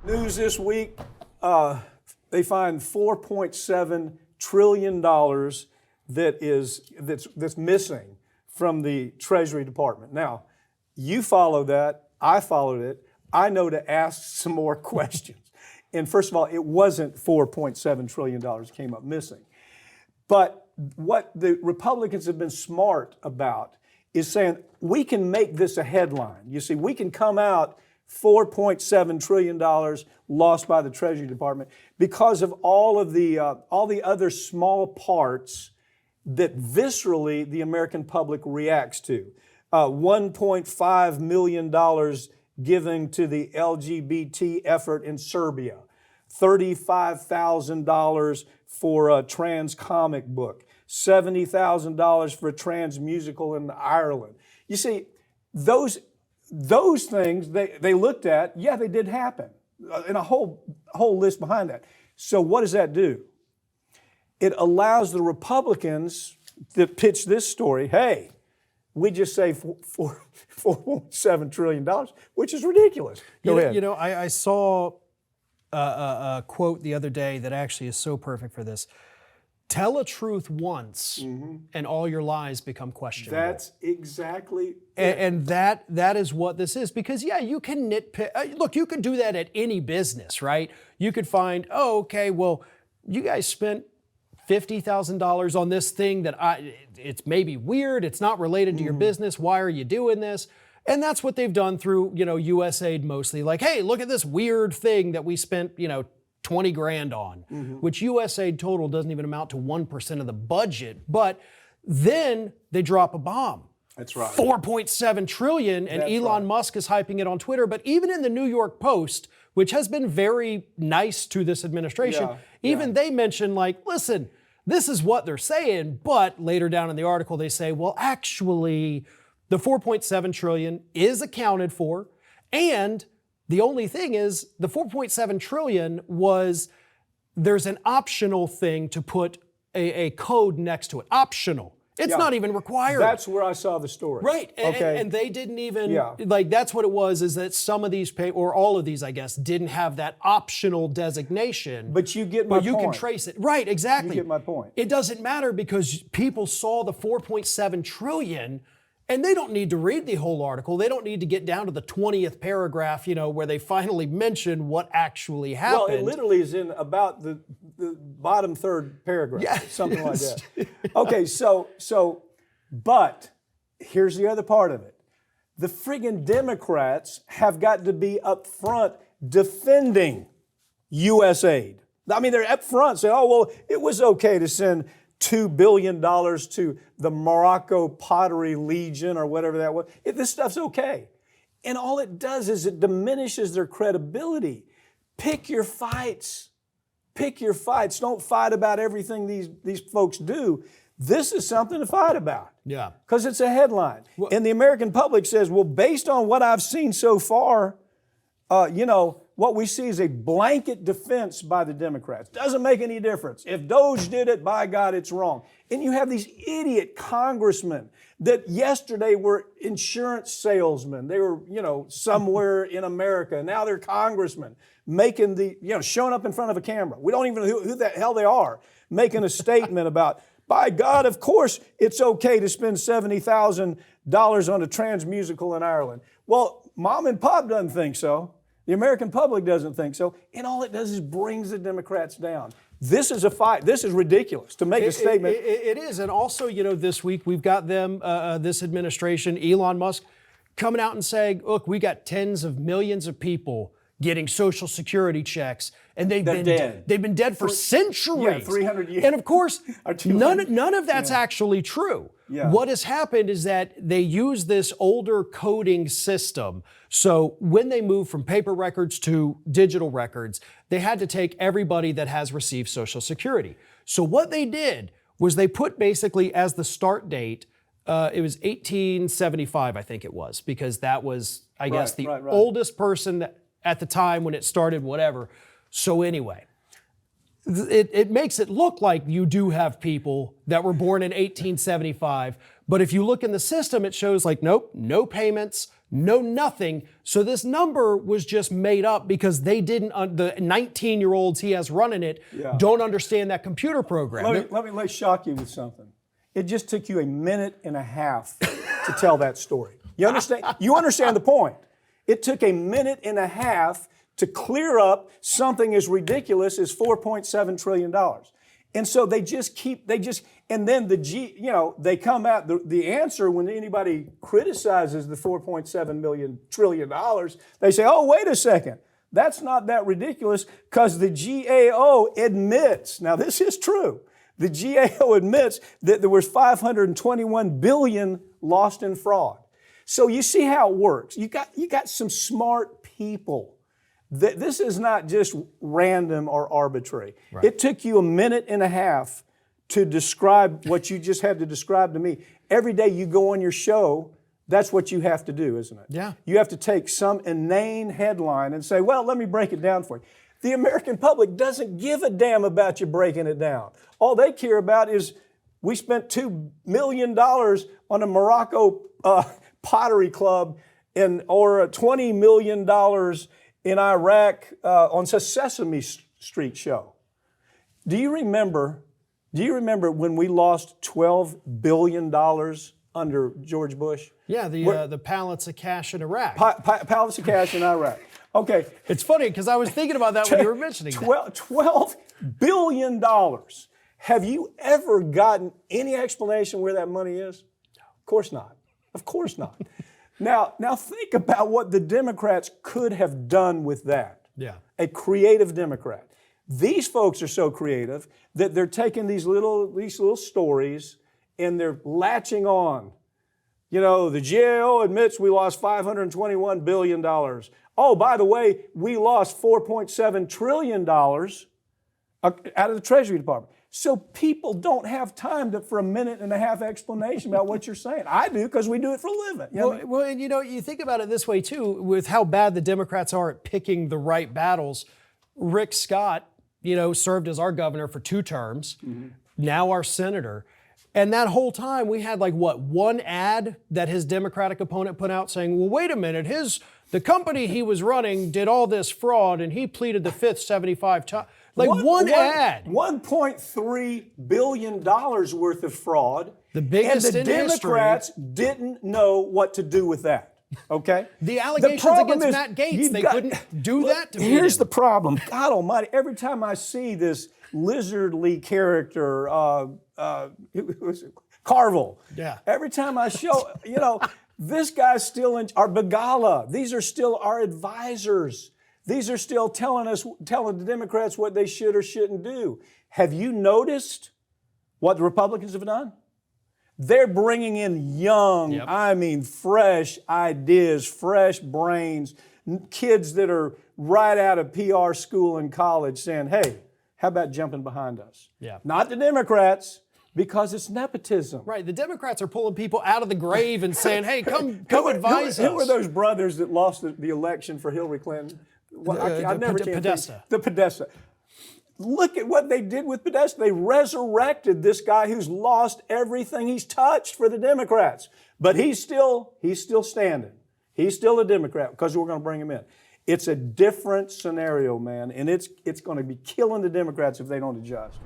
News this week, they find $4.7 trillion that's missing from the Treasury Department. Now, you follow that, I followed it. I know to ask some more questions. And first of all, it wasn't $4.7 trillion came up missing. But what the Republicans have been smart about is saying, we can make this a headline. You see, we can come out $4.7 trillion lost by the Treasury Department because of all the other small parts that viscerally the American public reacts to. $1.5 million given to the LGBT effort in Serbia, $35,000 for a trans comic book, $70,000 for a trans musical in Ireland. You see, those things they looked at, yeah, they did happen, and a whole list behind that. So what does that do? It allows the Republicans to pitch this story, hey, we just say $4.7 trillion, which is ridiculous. Go ahead. You know, I saw a quote the other day that actually is so perfect for this. Tell a truth once, and all your lies become questionable. That's exactly and that is what this is. Because, yeah, you can nitpick. Look, you can do that at any business, right? You could find, oh, okay, well, you guys spent $50,000 on this thing that it's maybe weird. It's not related to your business. Why are you doing this? And that's what they've done through, USAID mostly. Like, hey, look at this weird thing that we spent, 20 grand on, which USAID total doesn't even amount to 1% of the budget. But then they drop a bomb. That's right. 4.7 trillion, and Elon Musk is hyping it on Twitter. But even in the New York Post, which has been very nice to this administration, they mention, like, listen, this is what they're saying. But later down in the article, they say, well, actually, the 4.7 trillion is accounted for, and the only thing is the 4.7 trillion there's an optional thing to put a code next to it. Optional. It's not even required. That's where I saw the story. Right. And they didn't even, that's what it was, is that some of these, or all of these, I guess, didn't have that optional designation. But you get my point. But you can trace it. Right, exactly. You get my point. It doesn't matter because people saw the 4.7 trillion, and they don't need to read the whole article. They don't need to get down to the 20th paragraph, where they finally mention what actually happened. Well, it literally is in about the bottom third paragraph, something like that. Okay, but here's the other part of it. The friggin' Democrats have got to be up front defending USAID. I mean, they're up front saying, oh, well, it was okay to send $2 billion to the Morocco Pottery Legion or whatever that was. This stuff's okay. And all it does is it diminishes their credibility. Pick your fights. Pick your fights. Don't fight about everything these folks do. This is something to fight about. Yeah. Because it's a headline. Well, and the American public says, well, based on what I've seen so far, what we see is a blanket defense by the Democrats. Doesn't make any difference. If Doge did it, by God, it's wrong. And you have these idiot congressmen that yesterday were insurance salesmen. They were, somewhere in America. Now they're congressmen making showing up in front of a camera. We don't even know who the hell they are, making a statement about, by God, of course, it's okay to spend $70,000 on a trans musical in Ireland. Well, mom and pop doesn't think so. The American public doesn't think so. And all it does is brings the Democrats down. This is a fight. This is ridiculous to make a statement. It is. And also, this week we've got them, this administration, Elon Musk, coming out and saying, look, we got tens of millions of people getting Social Security checks, and they've been dead for centuries. Yeah, 300 years. And of course, none of that's actually true. Yeah. What has happened is that they use this older coding system. So when they moved from paper records to digital records, they had to take everybody that has received Social Security. So what they did was they put basically as the start date, it was 1875, I think it was, because that was, I guess, the oldest person at the time when it started, whatever. So anyway, it makes it look like you do have people that were born in 1875, but if you look in the system, it shows like, nope, no payments, know nothing. So this number was just made up because they didn't, the 19-year-olds he has running it don't understand that computer program. Let me shock you with something. It just took you a minute and a half to tell that story. You understand? You understand the point. It took a minute and a half to clear up something as ridiculous as $4.7 trillion. And so and then they come out, the answer when anybody criticizes the $4.7 trillion, they say, oh, wait a second. That's not that ridiculous because the GAO admits, now this is true, the GAO admits that there was $521 billion lost in fraud. So you see how it works. You got some smart people. This is not just random or arbitrary. Right. It took you a minute and a half to describe what you just had to describe to me. Every day you go on your show, that's what you have to do, isn't it? Yeah. You have to take some inane headline and say, well, let me break it down for you. The American public doesn't give a damn about you breaking it down. All they care about is we spent $2 million on a Morocco pottery club or $20 million in Iraq on a Sesame Street show. Do you remember when we lost $12 billion under George Bush? Yeah, the pallets of cash in Iraq. Pallets of cash in Iraq. Okay. It's funny because I was thinking about that when you were mentioning that. $12 billion. Have you ever gotten any explanation where that money is? No. Of course not. Of course not. Now think about what the Democrats could have done with that. Yeah. A creative Democrat. These folks are so creative that they're taking these little stories and they're latching on. You know, the GAO admits we lost $521 billion. Oh, by the way, we lost $4.7 trillion out of the Treasury Department. So people don't have time for a minute and a half explanation about what you're saying. I do because we do it for a living. You know well, and you think about it this way too, with how bad the Democrats are at picking the right battles. Rick Scott, served as our governor for 2 terms, now our senator. And that whole time we had one ad that his Democratic opponent put out saying, well, wait a minute, the company he was running did all this fraud and he pleaded the Fifth 75 times. One ad. $1.3 billion worth of fraud. The biggest and the in Democrats history. Didn't know what to do with that. Okay? The allegations against Matt Gaetz, they couldn't do that to me. Here's the problem. God almighty, every time I see this lizardly character, Carville. Yeah. Every time I show, this guy's still our Begala. These are still our advisors. These are still telling the Democrats what they should or shouldn't do. Have you noticed what the Republicans have done? They're bringing in young, fresh ideas, fresh brains, kids that are right out of PR school and college saying, hey, how about jumping behind us? Yeah. Not the Democrats, because it's nepotism. Right. The Democrats are pulling people out of the grave and saying, hey, come advise us. Who were those brothers that lost the election for Hillary Clinton? Podesta. The Podesta. Look at what they did with Podesta. They resurrected this guy who's lost everything he's touched for the Democrats. But he's still standing. He's still a Democrat because we're going to bring him in. It's a different scenario, man, and it's going to be killing the Democrats if they don't adjust.